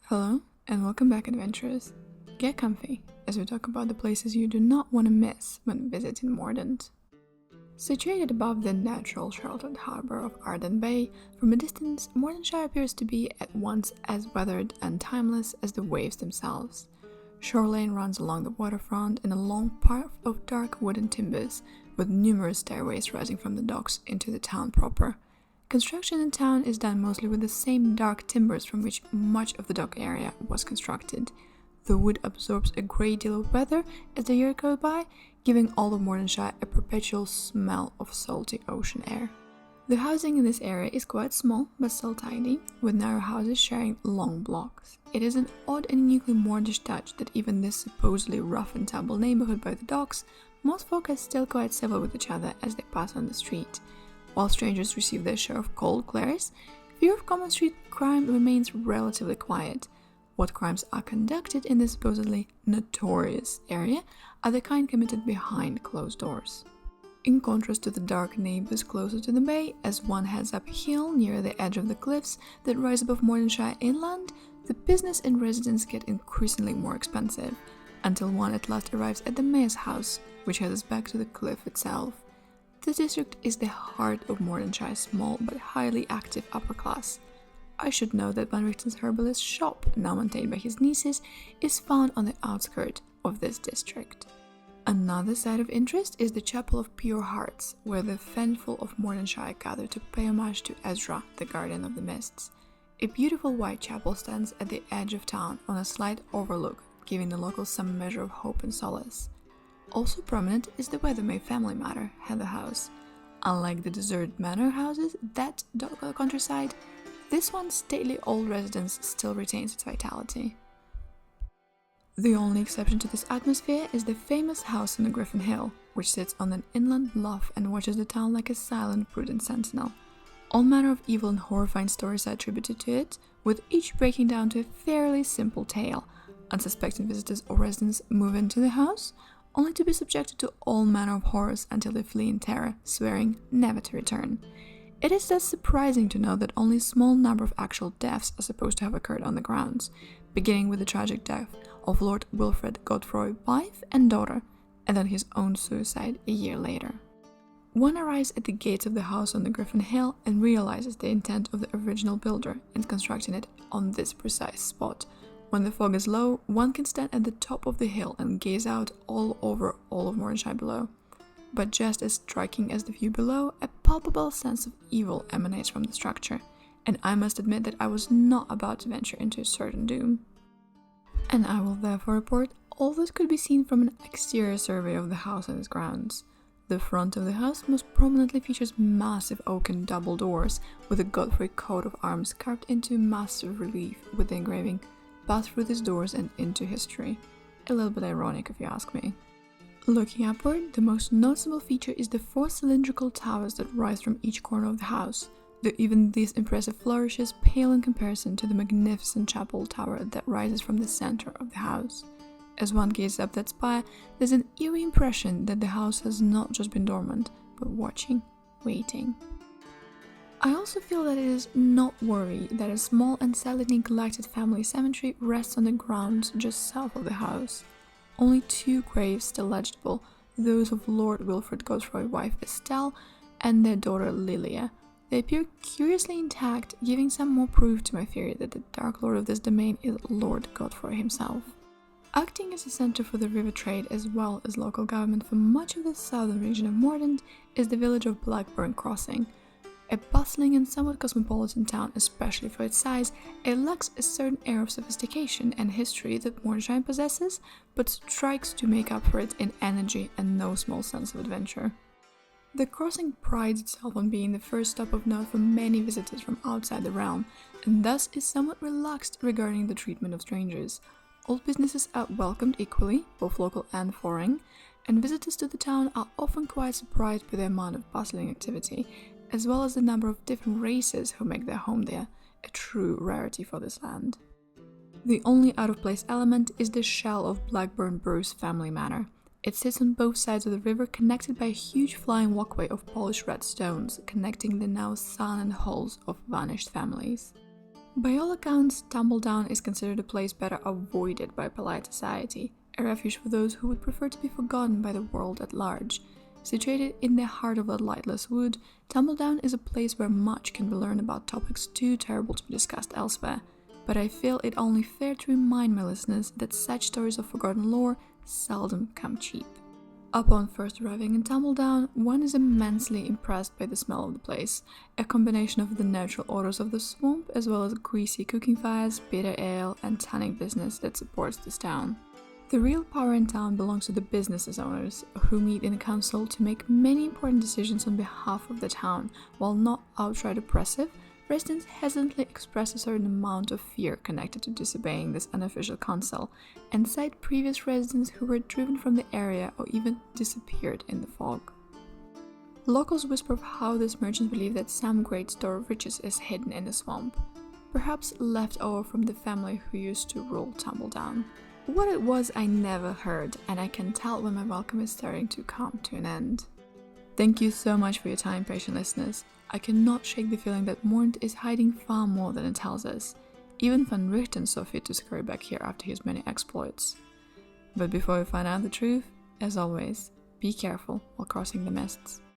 Hello, and welcome back, adventurers. Get comfy as we talk about the places you do not want to miss when visiting Mordent. Situated above the natural sheltered harbour of Arden Bay, from a distance, Mordentshire appears to be at once as weathered and timeless as the waves themselves. Shore Lane runs along the waterfront in a long path of dark wooden timbers, with numerous stairways rising from the docks into the town proper. Construction in town is done mostly with the same dark timbers from which much of the dock area was constructed. The wood absorbs a great deal of weather as the year goes by, giving all of Mordentshire a perpetual smell of salty ocean air. The housing in this area is quite small but still tidy, with narrow houses sharing long blocks. It is an odd and uniquely Mordentish touch that even this supposedly rough and tumble neighbourhood by the docks, most folk are still quite civil with each other as they pass on the street. While strangers receive their share of cold glares, fear of common street crime remains relatively quiet. What crimes are conducted in this supposedly notorious area are the kind committed behind closed doors. In contrast to the dark neighbours closer to the bay, as one heads uphill near the edge of the cliffs that rise above Mordentshire inland, the business and residence get increasingly more expensive, until one at last arrives at the mayor's house, which heads back to the cliff itself. This district is the heart of Mordenshire's small but highly active upper class. I should note that Van Richten's herbalist shop, now maintained by his nieces, is found on the outskirts of this district. Another site of interest is the Chapel of Pure Hearts, where the faithful of Mordentshire gather to pay homage to Ezra, the guardian of the mists. A beautiful white chapel stands at the edge of town on a slight overlook, giving the locals some measure of hope and solace. Also prominent is the Weathermay family manor, Heather House. Unlike the deserted manor houses that dot the countryside, this one's stately old residence still retains its vitality. The only exception to this atmosphere is the famous house on the Griffin Hill, which sits on an inland bluff and watches the town like a silent, prudent sentinel. All manner of evil and horrifying stories are attributed to it, with each breaking down to a fairly simple tale. Unsuspecting visitors or residents move into the house, only to be subjected to all manner of horrors until they flee in terror, swearing never to return. It is thus surprising to know that only a small number of actual deaths are supposed to have occurred on the grounds, beginning with the tragic death of Lord Wilfred Godfrey's wife and daughter, and then his own suicide a year later. One arrives at the gates of the house on the Griffin Hill and realizes the intent of the original builder in constructing it on this precise spot. When the fog is low, one can stand at the top of the hill and gaze out all over all of Mordentshire below. But just as striking as the view below, a palpable sense of evil emanates from the structure, and I must admit that I was not about to venture into certain doom. And I will therefore report all that could be seen from an exterior survey of the house and its grounds. The front of the house most prominently features massive oaken double doors with a Godfrey coat of arms carved into massive relief with the engraving, "Pass through these doors and into history." A little bit ironic if you ask me. Looking upward, the most noticeable feature is the 4 cylindrical towers that rise from each corner of the house, though even these impressive flourishes pale in comparison to the magnificent chapel tower that rises from the center of the house. As one gazes up that spire, there's an eerie impression that the house has not just been dormant, but watching, waiting. I also feel that it is noteworthy that a small and sadly neglected family cemetery rests on the grounds just south of the house. Only 2 graves still legible, those of Lord Wilfred Godfrey's wife Estelle and their daughter Lilia. They appear curiously intact, giving some more proof to my theory that the Dark Lord of this domain is Lord Godfrey himself. Acting as a centre for the river trade as well as local government for much of the southern region of Mordent is the village of Blackburn Crossing. A bustling and somewhat cosmopolitan town, especially for its size, it lacks a certain air of sophistication and history that Mordentshire possesses, but strikes to make up for it in energy and no small sense of adventure. The crossing prides itself on being the first stop of note for many visitors from outside the realm, and thus is somewhat relaxed regarding the treatment of strangers. All businesses are welcomed equally, both local and foreign, and visitors to the town are often quite surprised by the amount of bustling activity, as well as the number of different races who make their home there, a true rarity for this land. The only out-of-place element is the shell of Blackburn Bruce family manor. It sits on both sides of the river, connected by a huge flying walkway of polished red stones, connecting the now silent halls of vanished families. By all accounts, Tumbledown is considered a place better avoided by polite society, a refuge for those who would prefer to be forgotten by the world at large. Situated in the heart of a lightless wood, Tumbledown is a place where much can be learned about topics too terrible to be discussed elsewhere, but I feel it only fair to remind my listeners that such stories of forgotten lore seldom come cheap. Upon first arriving in Tumbledown, one is immensely impressed by the smell of the place, a combination of the natural odors of the swamp as well as greasy cooking fires, bitter ale and tanning business that supports this town. The real power in town belongs to the business owners, who meet in a council to make many important decisions on behalf of the town. While not outright oppressive, residents hesitantly express a certain amount of fear connected to disobeying this unofficial council, and cite previous residents who were driven from the area or even disappeared in the fog. Locals whisper of how these merchants believe that some great store of riches is hidden in the swamp, perhaps left over from the family who used to rule Tumbledown. What it was I never heard, and I can tell when my welcome is starting to come to an end. Thank you so much for your time, patient listeners. I cannot shake the feeling that Mordent is hiding far more than it tells us. Even Van Richten saw fit to scurry back here after his many exploits. But before we find out the truth, as always, be careful while crossing the mists.